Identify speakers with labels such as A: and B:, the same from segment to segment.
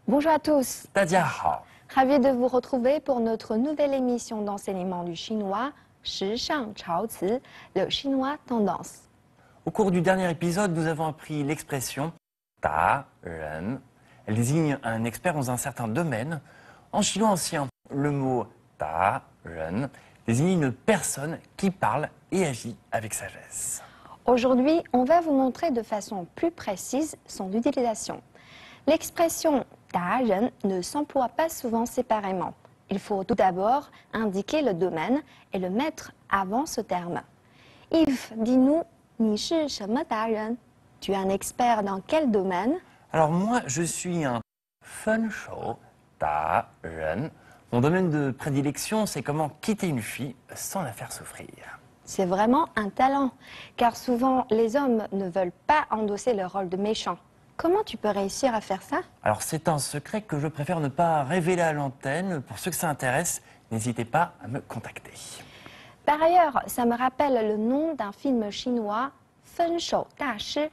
A: Bonjour à tous.
B: 大家好，
A: Ravi de vous retrouver pour notre nouvelle émission d'enseignement du chinois, 时尚潮词, le chinois tendance.
B: Au cours du dernier épisode, nous avons appris l'expression 达人. Elle désigne un expert dans un certain domaine. En chinois ancien, le mot 达人 désigne une personne qui parle et agit avec sagesse.
A: Aujourd'hui, on va vous montrer de façon plus précise son utilisation. L'expression 达人 ne s'emploie pas souvent séparément. Il faut tout d'abord indiquer le domaine et le mettre avant ce terme. Yves, dis-nous, 你是什么达人? Tu es un expert dans quel domaine?
B: Alors moi, je suis un 分手达人. Mon domaine de prédilection, c'est comment quitter une fille sans la faire souffrir.
A: C'est vraiment un talent, car souvent les hommes ne veulent pas endosser le rôle de méchant. Comment tu peux réussir à faire ça?
B: Alors c'est un secret que je préfère ne pas révéler à l'antenne. Pour ceux que ça intéresse, n'hésitez pas à me contacter.
A: Par ailleurs, ça me rappelle le nom d'un film chinois, 分手大师,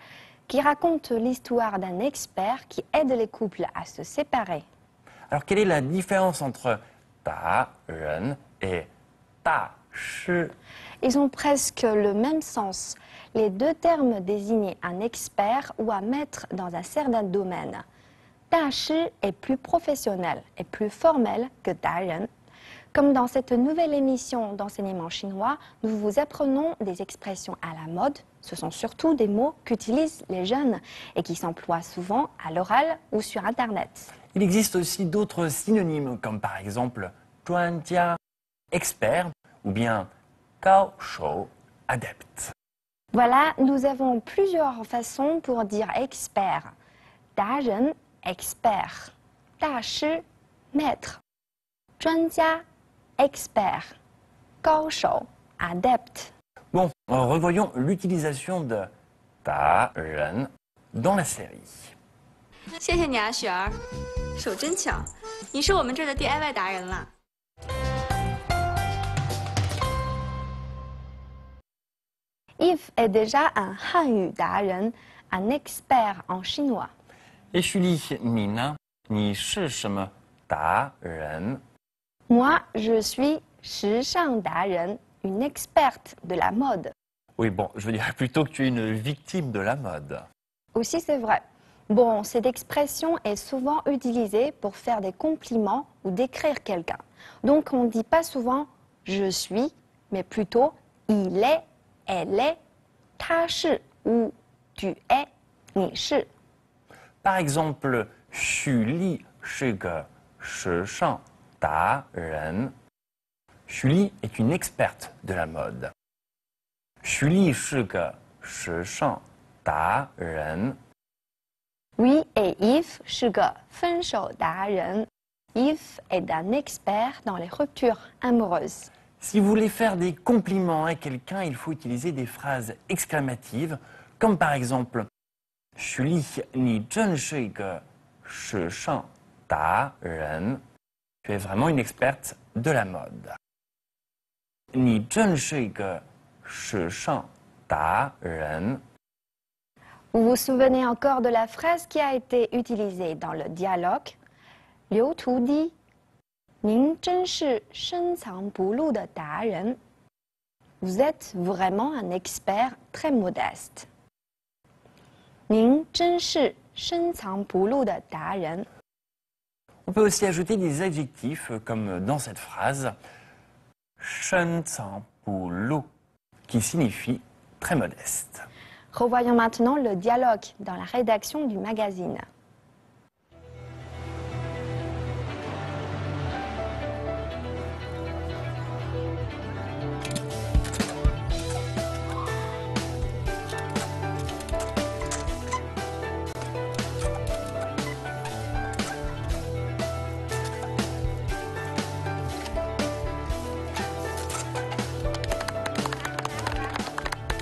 A: qui raconte l'histoire d'un expert qui aide les couples à se séparer.
B: Alors quelle est la différence entre 达人 et 大师?
A: Ils ont presque le même sens. Les deux termes désignent un expert ou un maître dans un certain domaine. 大师 est plus professionnel et plus formel que 达人. Comme dans cette nouvelle émission d'enseignement chinois, nous vous apprenons des expressions à la mode. Ce sont surtout des mots qu'utilisent les jeunes et qui s'emploient souvent à l'oral ou sur Internet.
B: Il existe aussi d'autres synonymes comme par exemple 专家, expert, ou bien 高手, adepte.
A: Voilà, nous avons plusieurs façons pour dire expert. 达人, expert. 大师, maître. 专家, expert. 高手, adepte.
B: Bon, revoyons l'utilisation de 达人 dans la série.
C: 谢谢你啊，雪儿，手真巧，你是我们这儿的 DIY 达人了。
A: Yves est déjà un hanyu 达人, un expert en chinois.
B: Et Julie, 你呢? 你是什么达人?
A: Moi, je suis 时尚达人, une experte de la mode.
B: Oui, bon, je veux dire plutôt que tu es une victime de la mode.
A: Aussi, c'est vrai. Bon, cette expression est souvent utilisée pour faire des compliments ou décrire quelqu'un. Donc, on ne dit pas souvent « je suis », mais plutôt « il est »,« elle est »,« ta shi » ou « tu es »,« ni shi ».
B: Par exemple, 许丽是个时尚达人. Julie est une experte de la mode. 许丽是个时尚达人.
A: Oui, et Yves 是个分手达人. Yves est un expert dans les ruptures amoureuses.
B: Si vous voulez faire des compliments à quelqu'un, il faut utiliser des phrases exclamatives, comme par exemple 许丽，你真是一个时尚达人. Tu es vraiment une experte de la mode. 你真是一个时尚达人.
A: Vous vous souvenez encore de la phrase qui a été utilisée dans le dialogue? Liu Tu dit «您真是深藏不露的达人. » Vous êtes vraiment un expert très modeste. 您真是深藏不露的达人.
B: On peut aussi ajouter des adjectifs comme dans cette phrase 深藏不露 qui signifie très modeste.
A: Revoyons maintenant le dialogue dans la rédaction du magazine.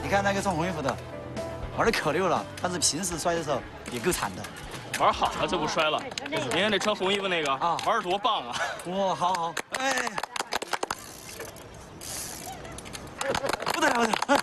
D: 你看那个穿红衣服的，玩的可溜了，但是平时摔的时候也够惨的。
E: 玩好了就不摔了。你看这穿红衣服那个
D: 啊，
E: 玩的多棒啊！
D: 哇，好好，哎，不得了，不得了！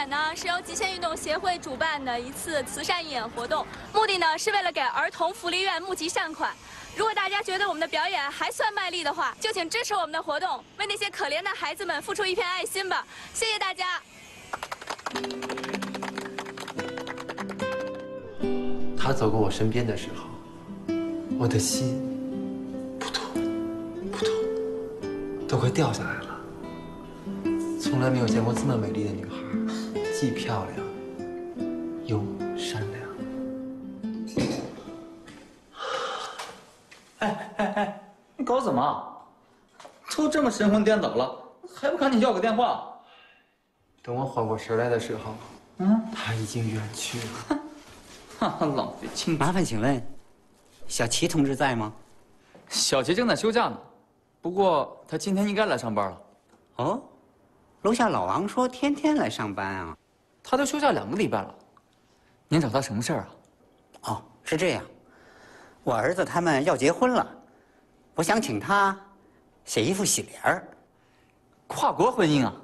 C: 展呢是由极限运动协会主办的一次慈善义演活动，目的呢是为了给儿童福利院募集善款。如果大家觉得我们的表演还算卖力的话，就请支持我们的活动，为那些可怜的孩子们付出一片爱心吧。谢谢大家。
F: 他走过我身边的时候，我的心扑通扑通都快掉下来了。从来没有见过这么美丽的女孩，既漂亮又善良。
D: 哎，你搞什么？都这么神魂颠倒了，还不赶紧要个电话？
F: 等我缓过神来的时候，他已经远去了。
D: 哈哈，浪费青春。
G: 麻烦请问，小齐同志在吗？
D: 小齐正在休假呢，不过他今天应该来上班了。
G: 哦，楼下老王说天天来上班啊。
D: 他都休假2个礼拜了，您找他什么事儿啊？
G: 哦，是这样，我儿子他们要结婚了，我想请他写一副喜联儿。
D: 跨国婚姻啊，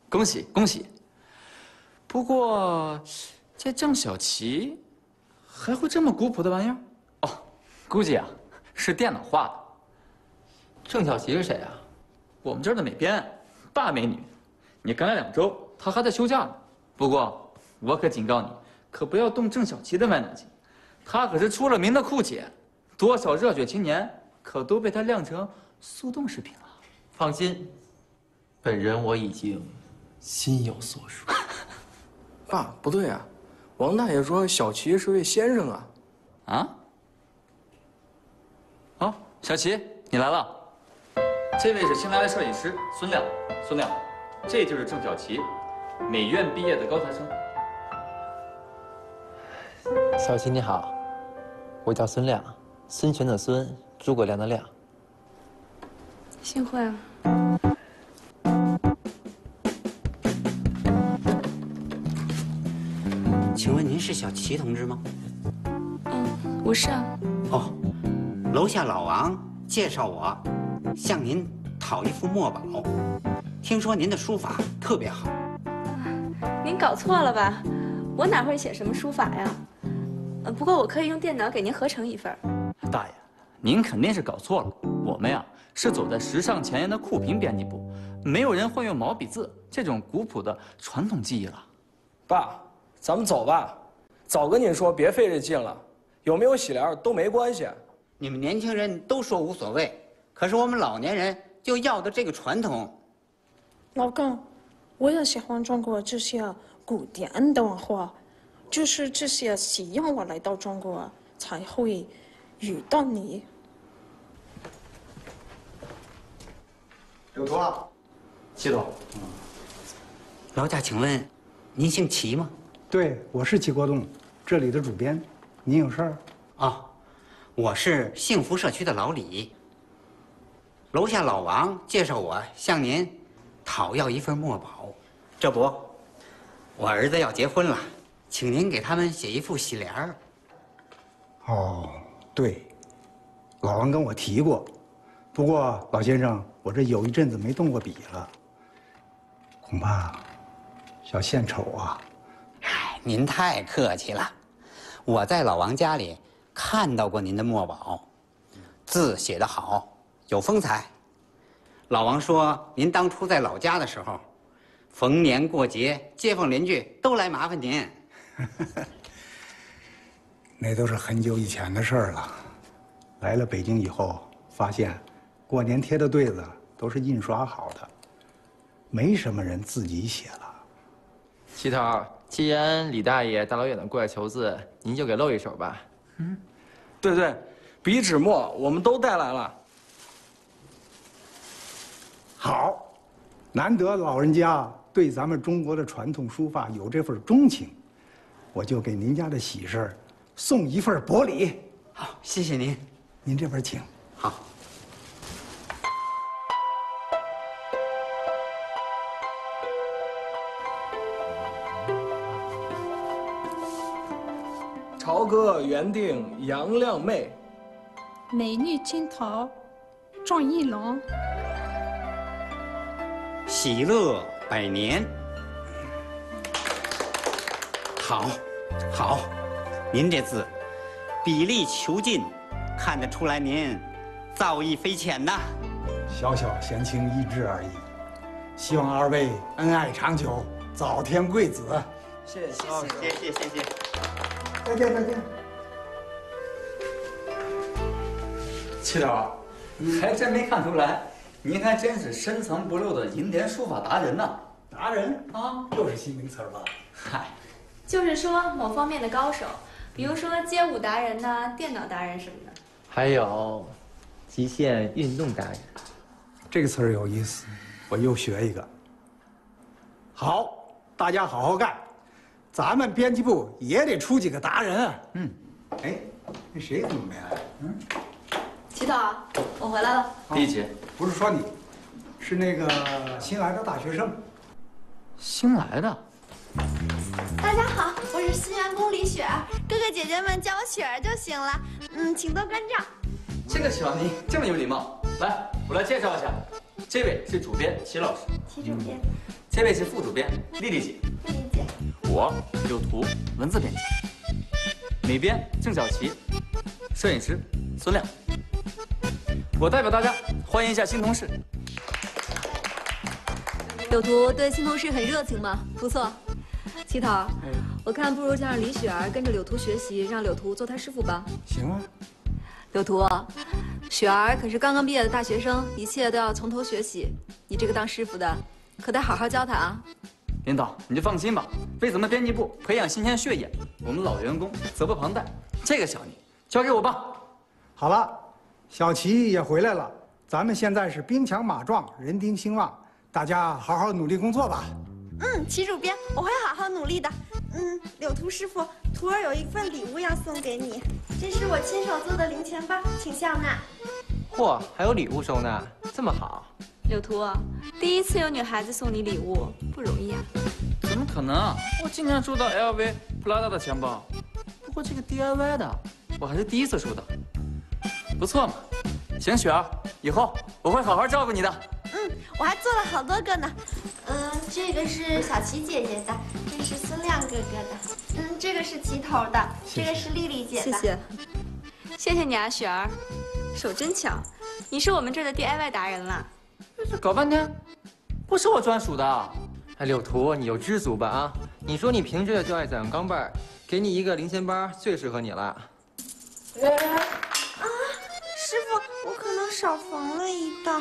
D: 恭喜恭喜！不过，这郑小琪还会这么古朴的玩意儿？哦，估计啊是电脑画的。
F: 郑小琪是谁啊？
D: 我们这儿的美编，大美女。你刚来2周，她还在休假呢。不过我可警告你，可不要动郑小琪的歪脑筋。她可是出了名的酷姐，多少热血青年可都被她晾成速冻食品了。
F: 放心，本人我已经心有所属。
E: 爸，不对啊，王大爷说小齐是位先生啊。
D: 啊？哦，小齐，你来了。这位是新来的摄影师孙亮，孙亮，这就是郑小琪，美院毕业的高材生。
F: 小齐你好，我叫孙亮，孙权的孙，诸葛亮的亮。
C: 幸会啊。
G: 请问您是小齐同志吗？
C: 我是啊。
G: 哦，楼下老王介绍我向您讨一幅墨宝，听说您的书法特别好。
C: 您搞错了吧？我哪会写什么书法呀？不过我可以用电脑给您合成一份。
D: 大爷，您肯定是搞错了。我们呀是走在时尚前沿的酷评编辑部，没有人会用毛笔字这种古朴的传统技艺了。
E: 爸，咱们走吧。早跟你说别费这劲了，有没有喜联都没关系。
G: 你们年轻人都说无所谓，可是我们老年人就要的这个传统。
H: 老公，我也喜欢中国这些古典的文化，就是这些需要我来到中国才会遇到你。
I: 有图了，
F: 齐总。
G: 劳驾，请问您姓齐吗？
I: 对，我是齐国栋，这里的主编。您有事儿？
G: 哦，我是幸福社区的老李。楼下老王介绍我向您讨要一份墨宝，这不，我儿子要结婚了，请您给他们写一副喜联儿。
I: 哦，对，老王跟我提过，不过老先生，我这有一阵子没动过笔了，恐怕小献丑啊。
G: 哎，您太客气了，我在老王家里看到过您的墨宝，字写得好，有风采。老王说，您当初在老家的时候，逢年过节，街坊邻居都来麻烦您。
I: 那都是很久以前的事儿了。来了北京以后，发现过年贴的对子都是印刷好的，没什么人自己写了。
F: 齐头，既然李大爷大老远的过来求字，您就给露一手吧。
E: 对对，笔纸墨我们都带来了。
I: 好，难得老人家对咱们中国的传统书法有这份钟情，我就给您家的喜事送一份薄礼。
G: 好，谢谢您。
I: 您这边请。
G: 好。
E: 朝歌原定杨亮妹，
H: 美女金桃，张一龙。
G: 喜乐百年。好，好，您这字笔力遒劲，看得出来您造诣非浅呐。
I: 小小闲情逸致而已，希望二位恩爱长久，早添贵子。
G: 谢谢，谢谢。
I: 再见，再见。
D: 齐头，还真没看出来，您还真是深藏不露的银联书法达人呢。
I: 达人啊，又是新名词吧？
D: 嗨，
C: 就是说某方面的高手，比如说街舞达人呐、电脑达人什么的。
F: 还有极限运动达人。
I: 这个词儿有意思，我又学一个。好，大家好好干，咱们编辑部也得出几个达人啊。哎，那谁怎么没来？
C: 齐头，我回来了。
D: 第一节
I: 不是说你，是那个新来的大学生。
D: 新来的。
J: 大家好，我是新员工李雪儿，哥哥姐姐们叫我雪儿就行了。请多关照。
D: 这个小妮这么有礼貌，来，我来介绍一下，这位是主编齐老师，
J: 齐主编，
D: 这位是副主编丽丽姐，
J: 丽丽姐，
D: 我柳图文字编辑，美编郑小琪，摄影师孙亮。我代表大家欢迎一下新同事。
K: 柳图对新同事很热情嘛，不错。齐头，我看不如就让李雪儿跟着柳图学习，让柳图做她师傅吧。
I: 行啊。
K: 柳图，雪儿可是刚刚毕业的大学生，一切都要从头学习。你这个当师傅的，可得好好教她啊。
D: 领导，你就放心吧，为咱们编辑部培养新鲜血液，我们老员工责不旁贷。这个小妮交给我吧。
I: 好了，小齐也回来了，咱们现在是兵强马壮，人丁兴旺，大家好好努力工作吧。
J: 齐主编，我会好好努力的。柳图师傅，徒儿有一份礼物要送给你，这是我亲手做的零钱包，请笑纳。
F: 嚯，还有礼物收纳，这么好。
C: 柳图，第一次有女孩子送你礼物，不容易啊。
D: 怎么可能？我今年收到 LV、普拉达的钱包，不过这个 DIY 的，我还是第一次收到。不错嘛，行，雪儿，以后我会好好照顾你的。
J: 我还做了好多个呢。这个是小琪姐姐的，这是孙亮哥哥的，这个是齐头的，这个是丽丽姐的。
K: 谢谢，
C: 谢谢你啊，雪儿，手真巧，你是我们这儿的 DIY 达人了。
D: 这搞半天，不是我专属的。
F: 哎，柳图，你就知足吧啊！你说你平时就爱攒钢镚儿，给你一个零钱包最适合你了。
J: 师傅，我可能少缝了一道。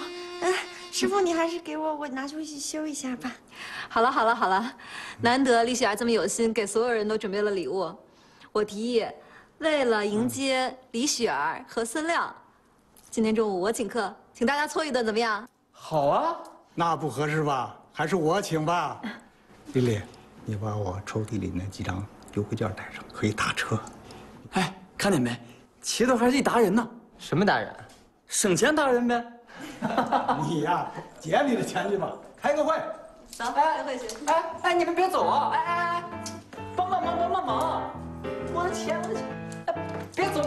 J: 师傅，你还是给我拿出去修一下吧。
K: 好了，难得李雪儿这么有心，给所有人都准备了礼物。我提议，为了迎接李雪儿和孙亮，今天中午我请客，请大家凑一顿，怎么样？
D: 好啊，
I: 那不合适吧？还是我请吧。丽丽，你把我抽屉里那几张优惠券带上，可以打车。
D: 哎，看见没？齐头还是一达人呢。
F: 什么达人？
D: 省钱达人呗。
I: 你呀，捡你的钱去吧，开个会。
K: 走，开会去。
D: 哎，你们别走啊！哎，帮忙！我的钱！哎，别走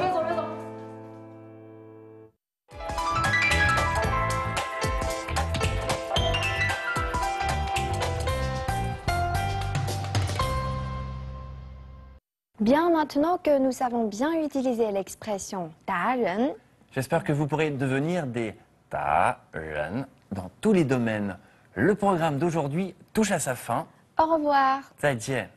D: ！Bien,
A: maintenant que nous savons bien utiliser l'expression 达人,
B: j'espère que vous pourrez devenir des 达人 dans tous les domaines. Le programme d'aujourd'hui touche à sa fin.
A: Au revoir.
B: 再见。